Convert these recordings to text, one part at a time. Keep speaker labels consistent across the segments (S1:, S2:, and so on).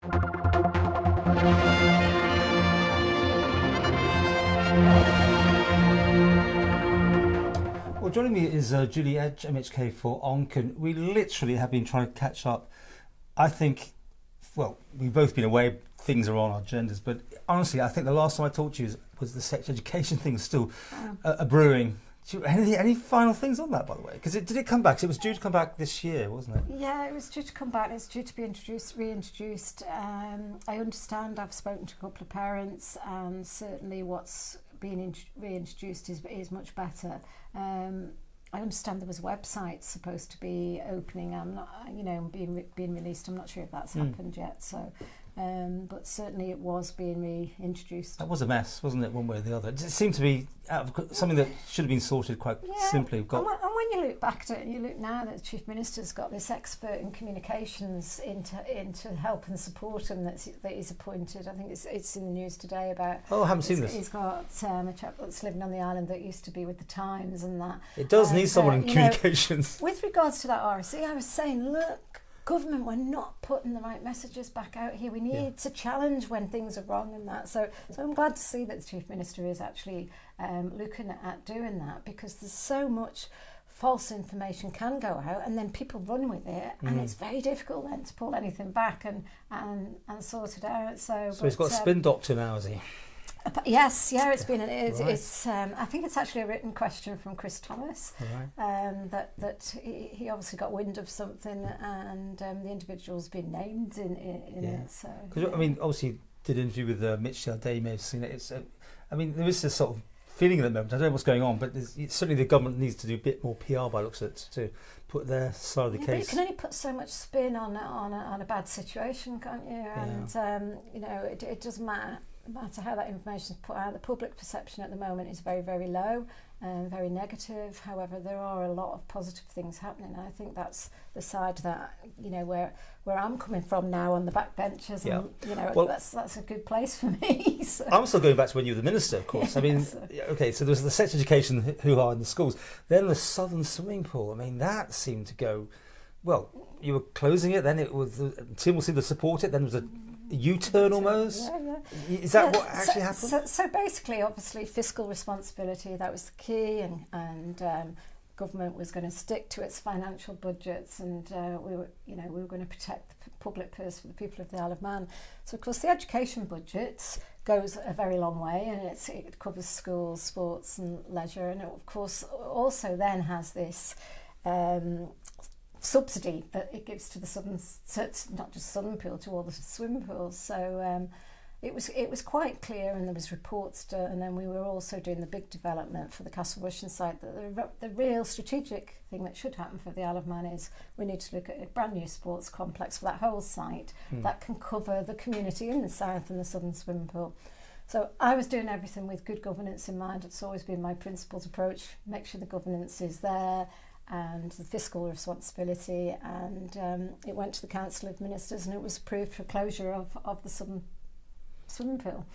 S1: Well, joining me is Julie Edge MHK for Onchan. We literally have been trying to catch up. I think, well, we've both been away, things are on our agendas, but honestly, I think the last time I talked to you was the sex education thing still brewing. Any final things on that, by the way? Because did it come back? 'Cause it was due to come back this year, wasn't it?
S2: Yeah, it was due to come back. It's due to be reintroduced. I understand. I've spoken to a couple of parents, and certainly what's being reintroduced is much better. I understand there was a website supposed to be opening. I'm not, being released. I'm not sure if that's happened yet. So. But certainly it was being reintroduced. That
S1: was a mess, wasn't it, one way or the other? It seemed to be something that should have been sorted quite simply.
S2: And when you look back at it, you look now that the Chief Minister's got this expert in communications into help and support him that he's appointed. I think it's in the news today about...
S1: Oh, I haven't seen this.
S2: He's got a chap that's living on the island that used to be with the Times and that.
S1: It does need someone in communications.
S2: With regards to that RSC, I was saying, look, government, we're not putting the right messages back out here. We need to challenge when things are wrong and that. So I'm glad to see that the Chief Minister is actually looking at doing that, because there's so much false information can go out and then people run with it, and it's very difficult then to pull anything back and sort it out. So
S1: he's got a spin doctor now, has he?
S2: Yes, it's been. It's. I think it's actually a written question from Chris Thomas. That he obviously got wind of something, and the individual's been named in it. So,
S1: I mean, obviously, you did an interview with Mitch the other day. You may have seen it. It's. I mean, there is this sort of feeling at the moment. I don't know what's going on, but certainly the government needs to do a bit more PR by looks at it to put their side of the case.
S2: But you can only put so much spin on a bad situation, can't you? And it doesn't matter how that information is put out. The public perception at the moment is very, very low and very negative. However, there are a lot of positive things happening. And I think that's the side that, where I'm coming from now on the backbenches. And, that's a good place for me. So.
S1: I'm still going back to when you were the minister, of course. I mean, okay, so there was the sex education hoo-ha in the schools. Then the southern swimming pool. I mean, that seemed to go, well, you were closing it, then it was, Tim will seem to support it, then there was a U-turn almost? Is that what actually happened?
S2: So basically, obviously, fiscal responsibility, that was the key, and government was going to stick to its financial budgets, and we were going to protect the public purse for the people of the Isle of Man. So, of course, the education budget goes a very long way, and it covers schools, sports and leisure, and it, of course, also then has this subsidy that it gives to the southern, not just southern pool, to all the swimming pools. So it was quite clear, and there was reports done, and then we were also doing the big development for the Castle Rushen site. That the real strategic thing that should happen for the Isle of Man is we need to look at a brand new sports complex for that whole site that can cover the community in the south and the southern swimming pool. So I was doing everything with good governance in mind. It's always been my principles approach: make sure the governance is there, and the fiscal responsibility, and it went to the Council of Ministers, and it was approved for closure of the southern swimming pool.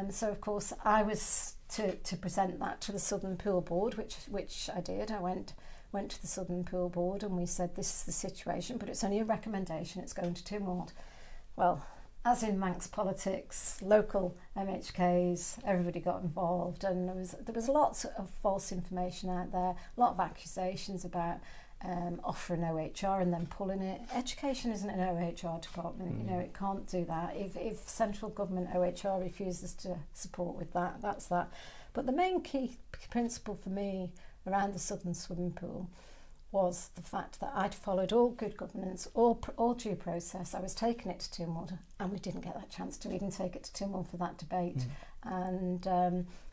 S2: So of course I was to present that to the Southern Pool Board, which I did. I went to the Southern Pool Board, and we said this is the situation, but it's only a recommendation, it's going to Tynwald. Well, as in Manx politics, local MHKs, everybody got involved, and there was lots of false information out there, a lot of accusations about offering OHR and then pulling it. Education isn't an OHR department, it can't do that. If central government OHR refuses to support with that, that's that. But the main key principle for me around the southern swimming pool was the fact that I'd followed all good governance, all due process. I was taking it to Tynwald, and we didn't get that chance to even take it to Tynwald for that debate. And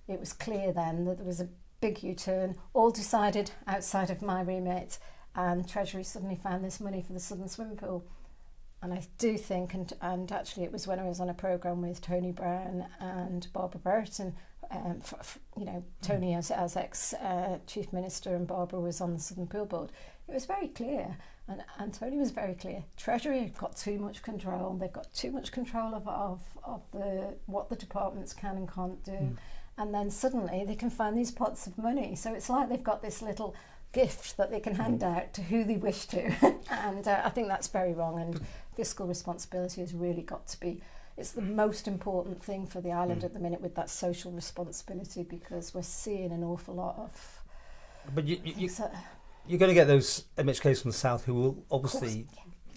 S2: it was clear then that there was a big U-turn, all decided outside of my remit, and Treasury suddenly found this money for the southern swimming pool. And I do think, and actually it was when I was on a programme with Tony Brown and Barbara Burton, Tony as ex-Chief Minister and Barbara was on the Southern Pool Board. It was very clear, and Tony was very clear. Treasury have got too much control. They've got too much control of what the departments can and can't do. And then suddenly they can find these pots of money. So it's like they've got this little gift that they can hand out to who they wish to. And I think that's very wrong, and fiscal responsibility has really got to be, it's the most important thing for the island at the minute, with that social responsibility, because we're seeing an awful lot of...
S1: But you're going to get those MHKs from the south who will obviously...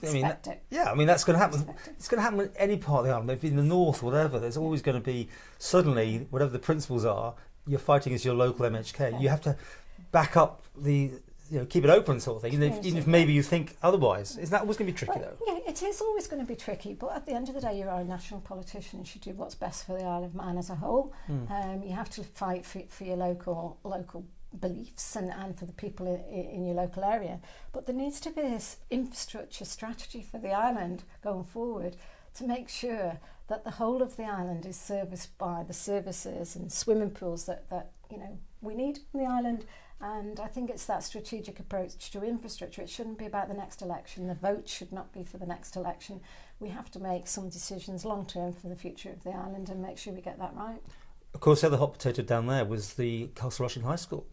S2: Expect it.
S1: Yeah, I mean, that's going to happen. It's going to happen in any part of the island. If in the north or whatever, there's always going to be, suddenly, whatever the principles are, you're fighting as your local MHK. You have to back up keep it open sort of thing, even if maybe you think otherwise. Isn't that always going to be tricky, though?
S2: Yeah, it is always going to be tricky, but at the end of the day, you're a national politician and should do what's best for the Isle of Man as a whole. You have to fight for your local beliefs and for the people in your local area. But there needs to be this infrastructure strategy for the island going forward to make sure that the whole of the island is serviced by the services and swimming pools that we need on the island. And I think it's that strategic approach to infrastructure. It shouldn't be about the next election. The vote should not be for the next election. We have to make some decisions long term for the future of the island and make sure we get that right.
S1: Of course, the other hot potato down there was the Castle Rushen High School.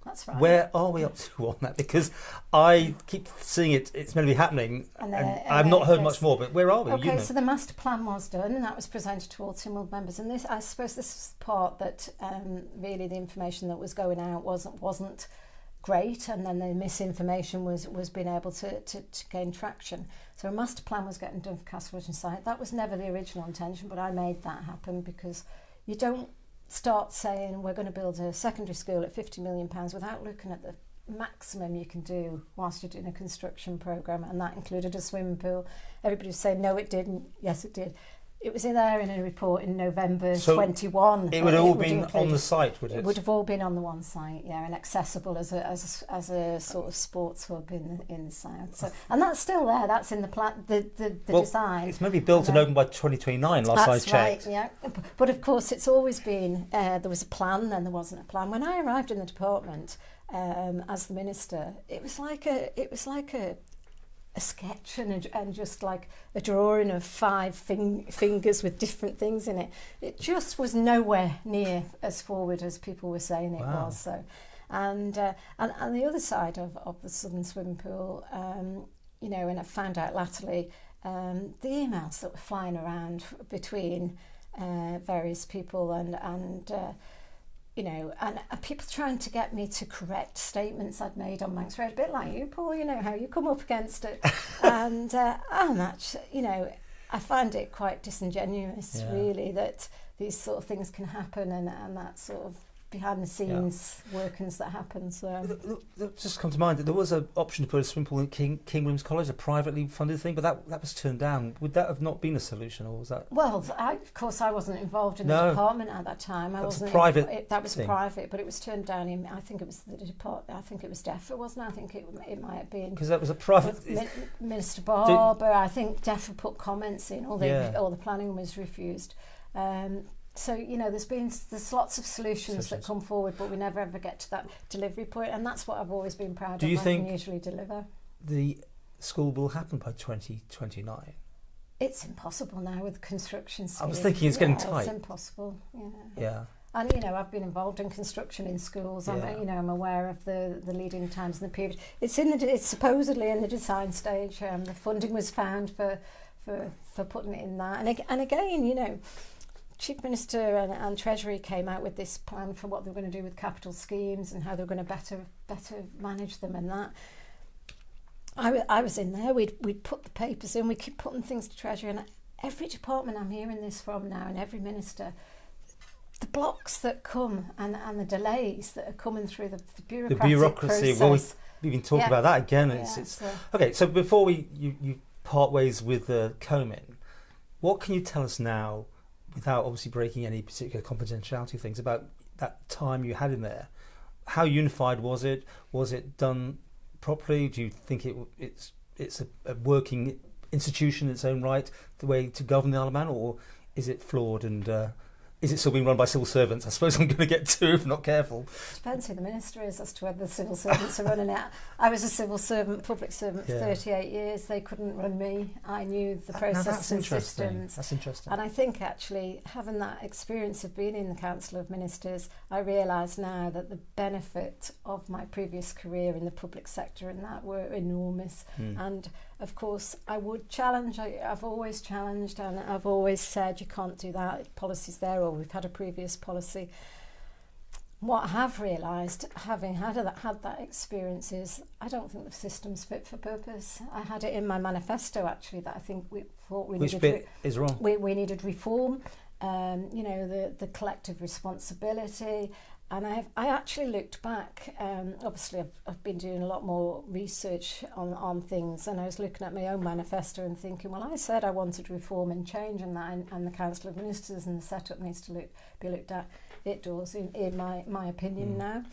S2: That's right.
S1: Where are we up to on that? Because I keep seeing it's meant to be happening, and I've not heard much more. But where are we?
S2: Okay, so the master plan was done, and that was presented to all Tynwald members. And I suppose this is the part that really the information that was going out wasn't great, and then the misinformation was being able to gain traction. So a master plan was getting done for Castle Rushen site. That was never the original intention, but I made that happen, because you don't start saying we're going to build a secondary school at £50 million without looking at the maximum you can do whilst you're doing a construction programme, and that included a swimming pool. Everybody was saying no it didn't. Yes it did. It was in there in a report in November 21.
S1: It would have all been on the site, would it?
S2: It would have all been on the one site, yeah, and accessible as a sort of sports hub in the south. So, and that's still there. That's in the plan, the design.
S1: It's maybe built and open by 2029. Last I checked.
S2: That's right, yeah. But of course, it's always been there was a plan, then there wasn't a plan. When I arrived in the department as the minister, it was like a sketch and just like a drawing of five fingers with different things in it. It just was nowhere near as forward as people were saying it was. So, and the other side of the southern swimming pool, and I found out latterly, the emails that were flying around between various people and people trying to get me to correct statements I'd made on Manx Road, a bit like you, Paul, how you come up against it. And I find it quite disingenuous, really, that these sort of things can happen and that sort of behind the scenes workings that happen. So
S1: it just come to mind that there was an option to put a swimming pool in King William's College, a privately funded thing, but that was turned down. Would that have not been a solution, or was that?
S2: Well, of course I wasn't involved in the department at that time.
S1: That was private,
S2: but it was turned down. I think it was the department. I think it was DEFRA, wasn't it? I think it might have been because
S1: that was a private.
S2: Minister Barber, I think DEFRA put comments in, or the planning was refused. So there's lots of solutions that come forward, but we never ever get to that delivery point, and that's what I've always been proud of.
S1: Do you think
S2: I can usually deliver?
S1: The school will happen by 2029?
S2: It's impossible now with construction speed.
S1: I was thinking it's getting tight.
S2: It's impossible.
S1: Yeah.
S2: And I've been involved in construction in schools. I'm aware of the leading times and the period. It's supposedly in the design stage. The funding was found for putting it in that, and again, Chief Minister and Treasury came out with this plan for what they were going to do with capital schemes and how they were going to better manage them, and that. I was in there. We'd put the papers in. We keep putting things to Treasury, and every department I'm hearing this from now, and every minister, the blocks that come and the delays that are coming through the bureaucracy process.
S1: Well, we've been talking about that again. Okay. So before you part ways with CoMin, what can you tell us now, without obviously breaking any particular confidentiality things, about that time you had in there? How unified was it? Was it done properly? Do you think it's a working institution in its own right, the way to govern the Isle of Man, or is it flawed and is it still being run by civil servants? I suppose I'm going to get two if not careful.
S2: Depends who the minister is as to whether the civil servants are running it. I was a civil servant, public servant for 38 years. They couldn't run me. I knew the process and systems.
S1: That's interesting.
S2: And I think actually having that experience of being in the Council of Ministers, I realise now that the benefit of my previous career in the public sector and that were enormous. And of course, I would challenge. I've always challenged, and I've always said you can't do that. Policy's there, or we've had a previous policy. What I have realised, having had that experience, is I don't think the system's fit for purpose. I had it in my manifesto actually that I think we thought we
S1: Which
S2: needed.
S1: bit is wrong?
S2: We needed reform. You know, the collective responsibility. And I actually looked back. Obviously, I've been doing a lot more research on things, and I was looking at my own manifesto and thinking, well, I said I wanted reform and change, and that, and the Council of Ministers and the setup needs to be looked at. It does, in my opinion now.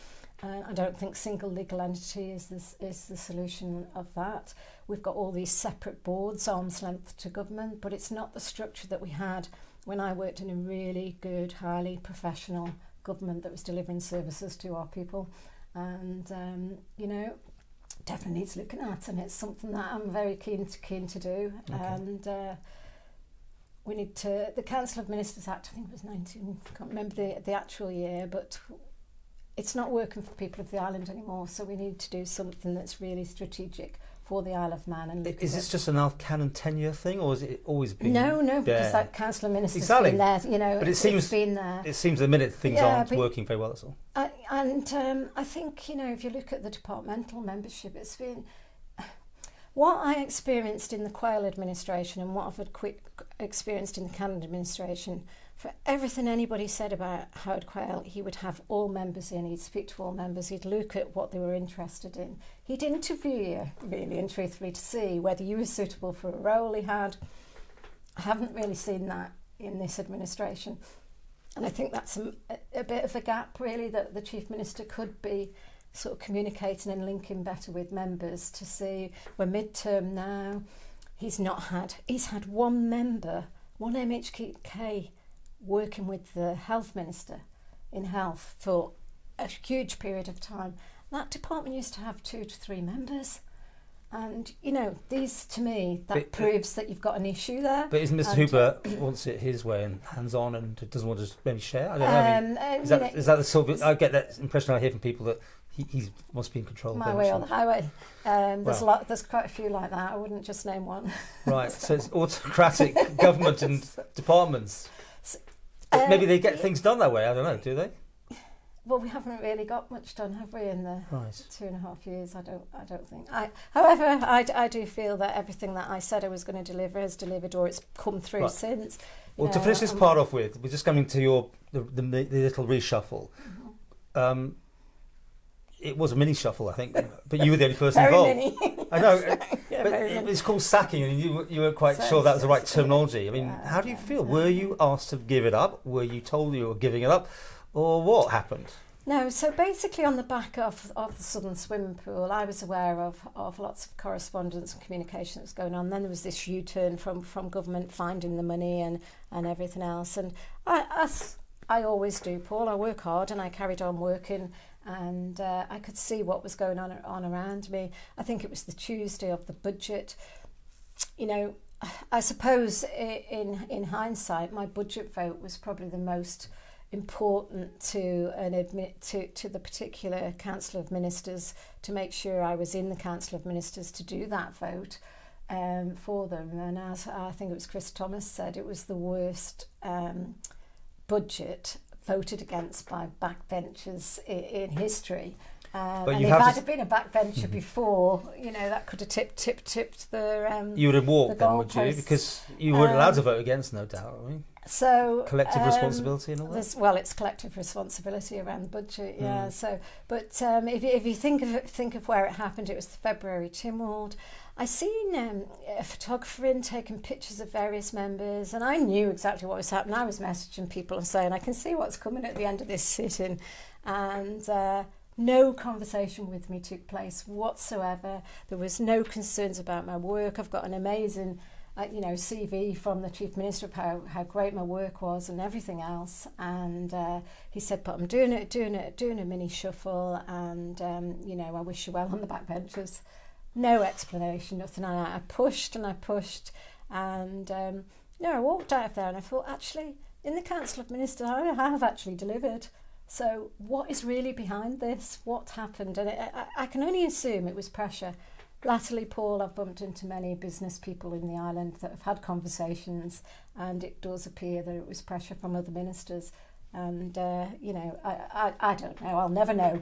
S2: I don't think single legal entity is the solution of that. We've got all these separate boards, arm's length to government, but it's not the structure that we had when I worked in a really good, highly professional government that was delivering services to our people. And you know, definitely needs looking at, and it's something that I'm very keen to do. Okay. And we need to, the Council of Ministers Act, I think it was 19, I can't remember the actual year, but it's not working for people of the island anymore, so we need to do something that's really strategic for the Isle of Man. And
S1: is this just an Alf Cannon tenure thing, or has it always been?
S2: No, because that Council of Ministers
S1: exactly.
S2: been there, you know,
S1: but
S2: it's been there.
S1: It seems the minute things aren't working very well, that's all.
S2: And I think, you know, if you look at the departmental membership, it's been... What I experienced in the Quayle administration and what I've experienced in the Cannon administration, for everything anybody said about Howard Quayle, he would have all members in, he'd speak to all members, he'd look at what they were interested in. He'd interview you, really and truthfully, to see whether you were suitable for a role he had. I haven't really seen that in this administration. And I think that's a bit of a gap, really, that the Chief Minister could be sort of communicating and linking better with members to see. We're midterm now. He's had one member, one MHK, working with the health minister in health for a huge period of time. That department used to have 2 to 3 members. And, you know, these, to me, that proves that you've got an issue there. But
S1: isn't Mr Hooper wants it his way and hands-on and doesn't want to just maybe share? I don't know. I mean, is that the sort of... I get that impression I hear from people that he must be in control.
S2: My way or the highway. There's quite a few like that. I wouldn't just name one.
S1: Right, so it's autocratic government and departments. But maybe they get things done that way, I don't know, do they?
S2: Well, we haven't really got much done, have we, in the 2.5 years? I don't think. However, I do feel that everything that I said I was going to deliver has delivered, or it's come through since.
S1: Well, to finish this part off with, we're just coming to the little reshuffle. Mm-hmm. It was a mini shuffle, I think, but you were the only person involved.
S2: Mini.
S1: I know, but it's called sacking, and you weren't quite sure that was the right terminology. I mean, how do you feel? Were you asked to give it up? Were you told you were giving it up? Or what happened?
S2: No, so basically on the back of the Southern Swimming Pool, I was aware of lots of correspondence and communication that was going on. Then there was this U-turn from government finding the money and everything else. And as I always do, Paul, I work hard and I carried on working, and I could see what was going on around me. I think it was the Tuesday of the budget. You know, I suppose in hindsight, my budget vote was probably the most important to the particular Council of Ministers, to make sure I was in the Council of Ministers to do that vote for them. And as I think it was Chris Thomas said, it was the worst budget voted against by backbenchers in history. And if I'd have been a backbencher before, you know, that could have tipped the
S1: you would have walked then, would you? Because you weren't allowed to vote against, no doubt, I mean.
S2: So
S1: collective responsibility and all that.
S2: Well, it's collective responsibility around the budget, yeah. So, but if you think of where it happened, it was the February Tynwald. I seen a photographer in taking pictures of various members, and I knew exactly what was happening. I was messaging people and saying, I can see what's coming at the end of this sitting, and no conversation with me took place whatsoever. There was no concerns about my work. I've got an amazing CV from the Chief Minister of how great my work was and everything else. And he said, but I'm doing a mini shuffle, and I wish you well on the backbenchers. No explanation, nothing. And I pushed, and I walked out of there, and I thought, actually, in the Council of Ministers, I have actually delivered. So what is really behind this? What happened? And I can only assume it was pressure. Latterly, Paul, I've bumped into many business people in the island that have had conversations, and it does appear that it was pressure from other ministers. And, I don't know. I'll never know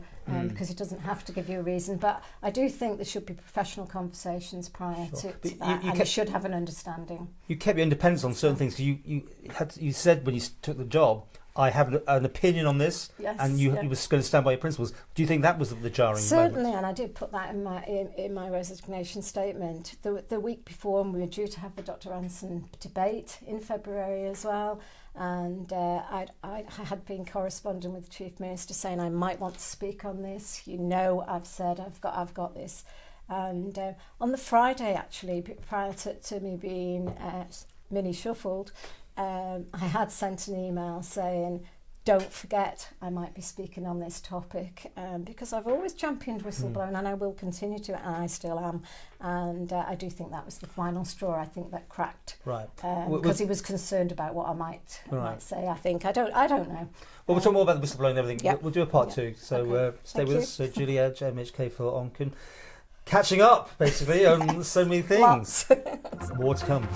S2: because it doesn't have to give you a reason. But I do think there should be professional conversations prior to that, and you should have an understanding.
S1: You kept your independence on certain things. You said when you took the job, I have an opinion on this,
S2: yes,
S1: and you were going to stand by your principles. Do you think that was the jarring
S2: Certainly,
S1: moment?
S2: And I did put that in my resignation statement. The week before, we were due to have the Dr. Anson debate in February as well, and I had been corresponding with the Chief Minister saying I might want to speak on this. I've said I've got this, and on the Friday actually, prior to me being mini shuffled. I had sent an email saying, don't forget I might be speaking on this topic, because I've always championed whistleblowing and I will continue to, and I still am. And I do think that was the final straw, I think, that cracked.
S1: Right.
S2: Because he was concerned about what I might say, I think. I don't know.
S1: Well, we'll talk more about the whistleblowing and everything.
S2: Yep.
S1: We'll do a part two. So
S2: Okay.
S1: stay with us. Julie Edge, MHK for Onchan. Catching up, basically, on so many things. More to come.